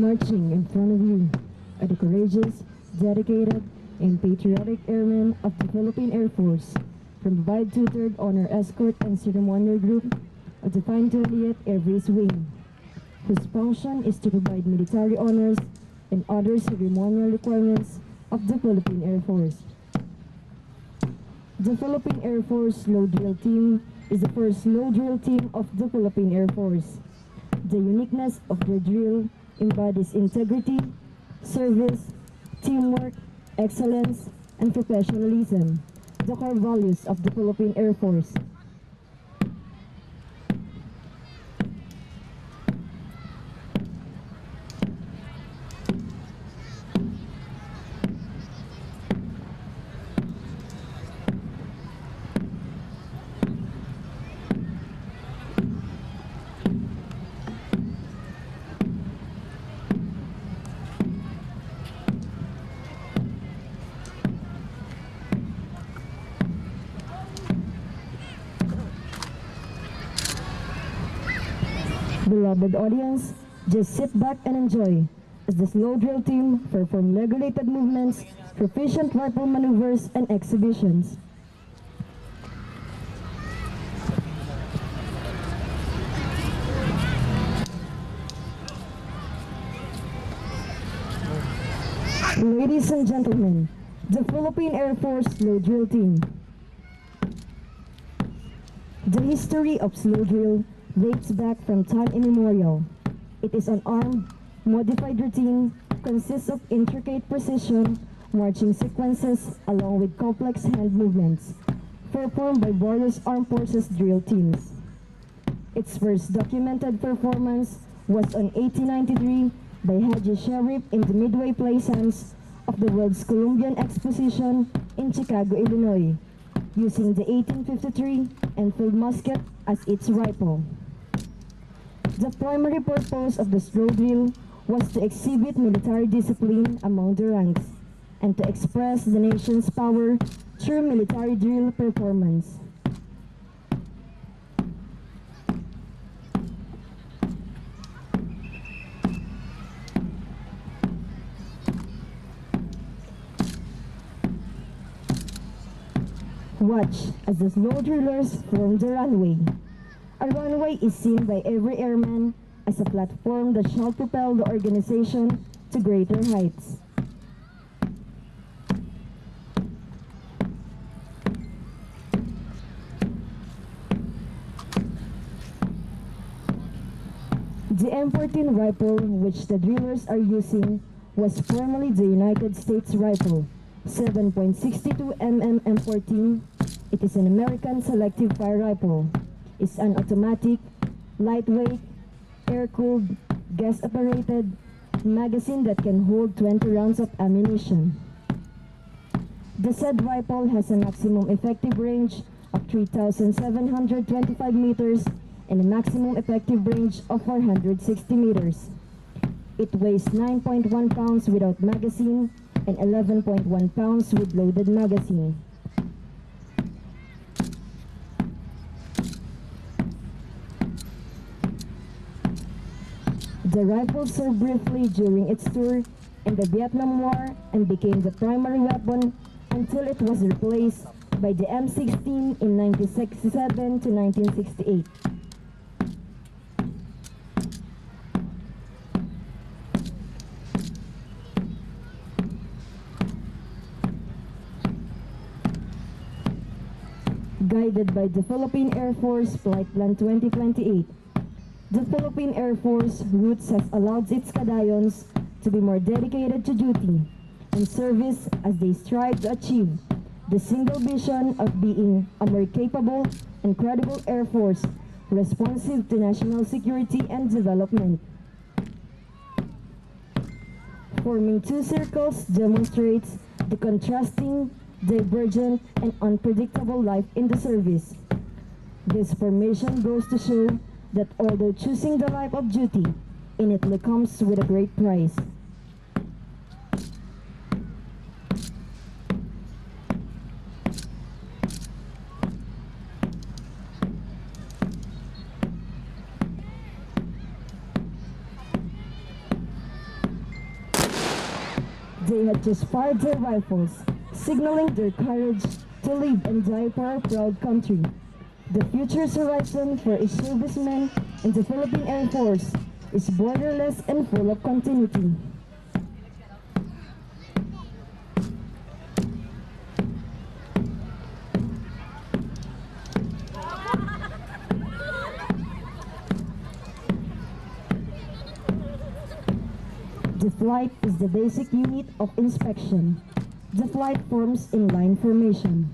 Marching in front of you are the courageous, dedicated, and patriotic airmen of the Philippine Air Force from the 523rd Honor Escort and Ceremonial Group of the 528th Air Base Wing, whose function is to provide military honors and other ceremonial requirements of the Philippine Air Force. The Philippine Air Force Slow Drill Team is the first slow drill team of the Philippine Air Force. The uniqueness of their drill embodies integrity, service, teamwork, excellence, and professionalism, the core values of the Philippine Air Force. Beloved audience, just sit back and enjoy as the slow drill team perform regulated movements, proficient rifle maneuvers, and exhibitions. Ladies and gentlemen, the Philippine Air Force Slow Drill Team. The history of slow drill dates back from time immemorial. It is an armed, modified routine, consists of intricate precision, marching sequences, along with complex hand movements, performed by various armed forces drill teams. Its first documented performance was on 1893 by Haji Sheriff in the Midway Plaisance of the World's Columbian Exposition in Chicago, Illinois, using the 1853 Enfield musket as its rifle. The primary purpose of the slow drill was to exhibit military discipline among the ranks and to express the nation's power through military drill performance. Watch as the slow drillers form the runway. A runway is seen by every airman as a platform that shall propel the organization to greater heights. The M14 rifle which the drillers are using was formerly the United States rifle, 7.62 mm M14. It is an American selective fire rifle. It's an automatic, lightweight, air-cooled, gas-operated magazine that can hold 20 rounds of ammunition. The said rifle has a maximum effective range of 3,725 meters and a maximum effective range of 460 meters. It weighs 9.1 pounds without magazine and 11.1 pounds with loaded magazine. The rifle served briefly during its tour in the Vietnam War and became the primary weapon until it was replaced by the M16 in 1967 to 1968. Guided by the Philippine Air Force Flight Plan 2028, the Philippine Air Force routes has allowed its cadayons to be more dedicated to duty and service as they strive to achieve the single vision of being a more capable and credible Air Force responsive to national security and development. Forming two circles demonstrates the contrasting, divergent, and unpredictable life in the service. This formation goes to show that although choosing the life of duty innately comes with a great price. They had just fired their rifles, signaling their courage to live and die for our proud country. The future's horizon for each serviceman in the Philippine Air Force is borderless and full of continuity. The flight is the basic unit of inspection. The flight forms in line formation.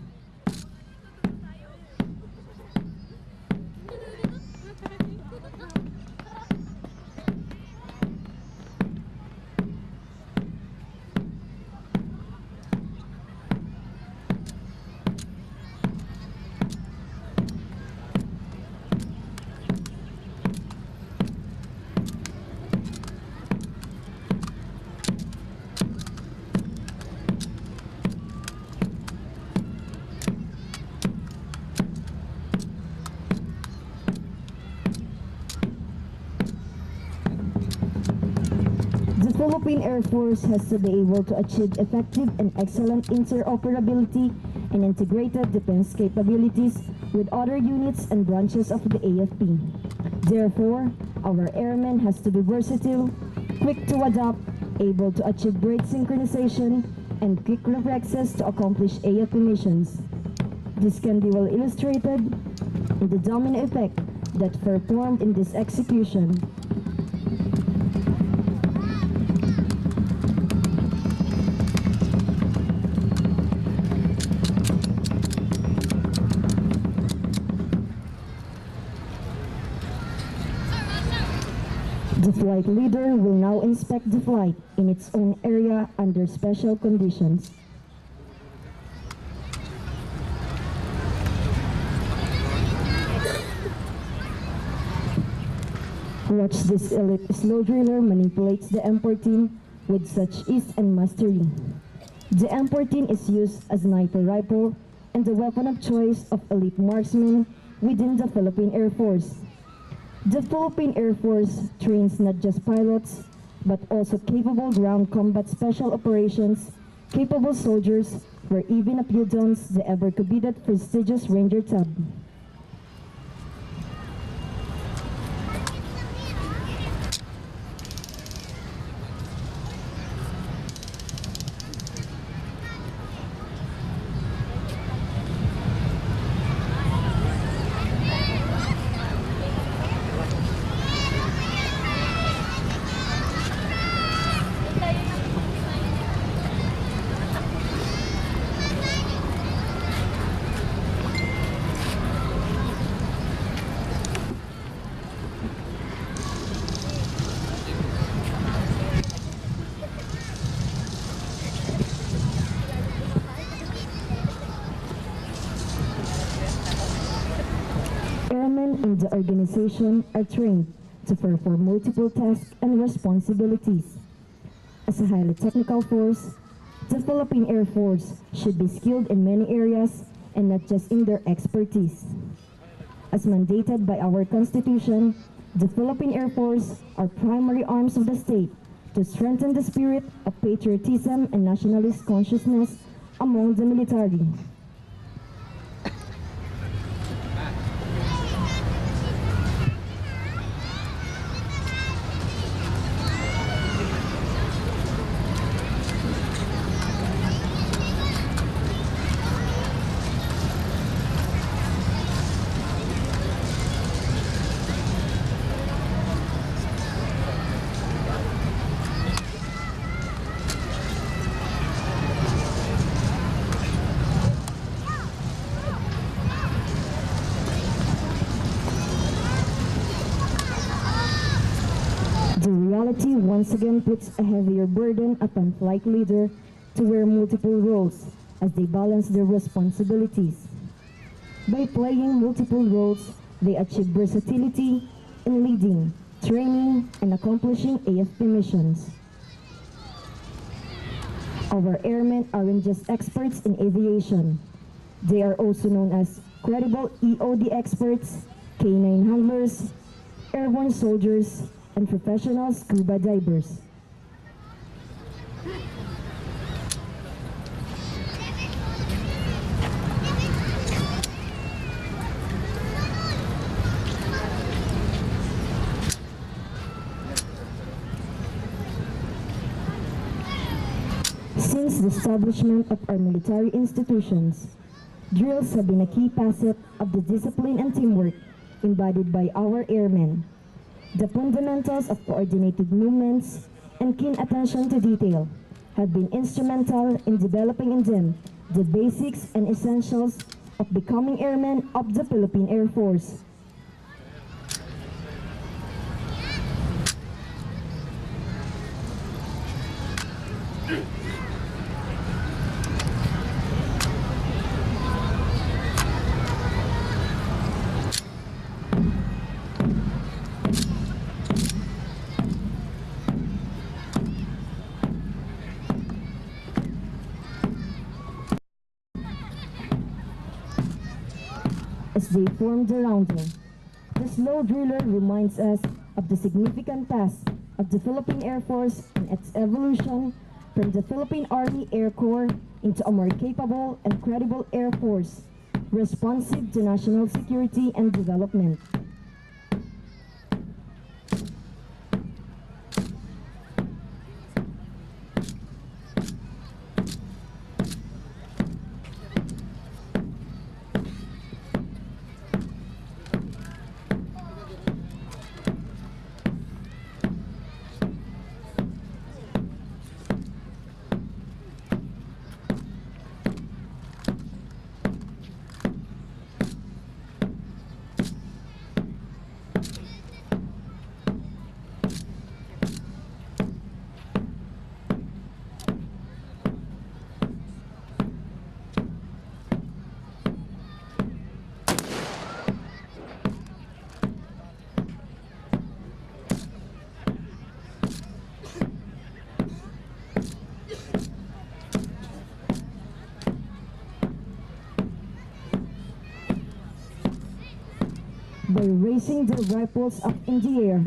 The Philippine Air Force has to be able to achieve effective and excellent interoperability and integrated defense capabilities with other units and branches of the AFP. Therefore, our airmen has to be versatile, quick to adapt, able to achieve great synchronization, and quick reflexes to accomplish AFP missions. This can be well illustrated in the domino effect that performed in this execution. The flight leader will now inspect the flight in its own area under special conditions. Watch this elite slow driller manipulates the M14 with such ease and mastery. The M14 is used as a sniper rifle and the weapon of choice of elite marksmen within the Philippine Air Force. The Philippine Air Force trains not just pilots, but also capable ground combat special operations, capable soldiers, where even a few dons the ever-coveted prestigious Ranger tab. Airmen in the organization are trained to perform multiple tasks and responsibilities. As a highly technical force, the Philippine Air Force should be skilled in many areas and not just in their expertise. As mandated by our Constitution, the Philippine Air Force are primary arms of the state to strengthen the spirit of patriotism and nationalist consciousness among the military. The reality once again puts a heavier burden upon flight leader to wear multiple roles as they balance their responsibilities. By playing multiple roles, they achieve versatility in leading, training, and accomplishing AFP missions. Our airmen aren't just experts in aviation. They are also known as credible EOD experts, K9 handlers, airborne soldiers, and professional scuba divers. Since the establishment of our military institutions, drills have been a key facet of the discipline and teamwork embodied by our airmen. The fundamentals of coordinated movements and keen attention to detail have been instrumental in developing in them the basics and essentials of becoming airmen of the Philippine Air Force. As they form the roundel, the slow driller reminds us of the significant past of the Philippine Air Force and its evolution from the Philippine Army Air Corps into a more capable and credible Air Force, responsive to national security and development. By raising their rifles up in the air,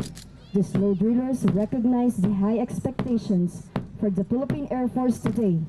the slow drillers recognize the high expectations for the Philippine Air Force today.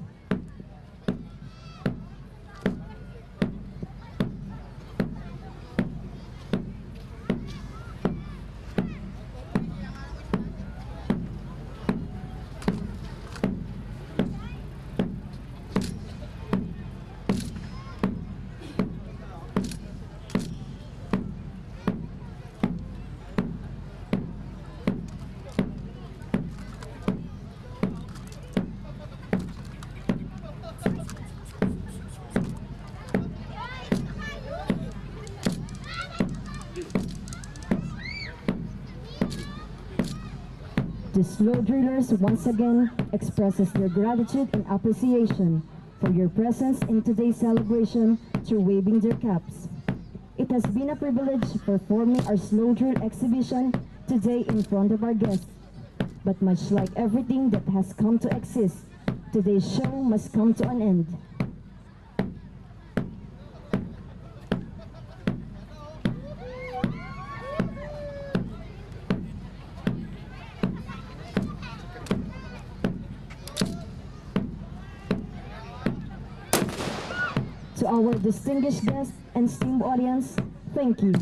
The slow drillers once again expresses their gratitude and appreciation for your presence in today's celebration through waving their caps. It has been a privilege performing our slow drill exhibition today in front of our guests. But much like everything that has come to exist, today's show must come to an end. To our distinguished guests and esteemed audience, thank you.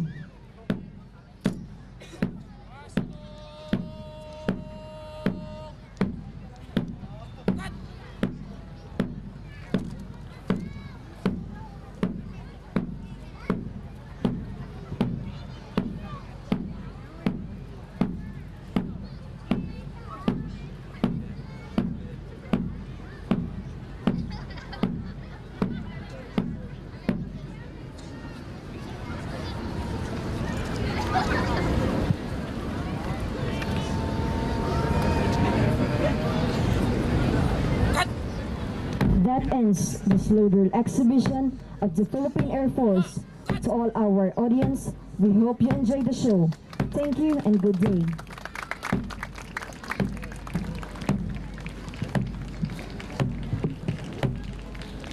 That ends the slow drill exhibition of the Philippine Air Force. To all our audience, we hope you enjoyed the show. Thank you and good day.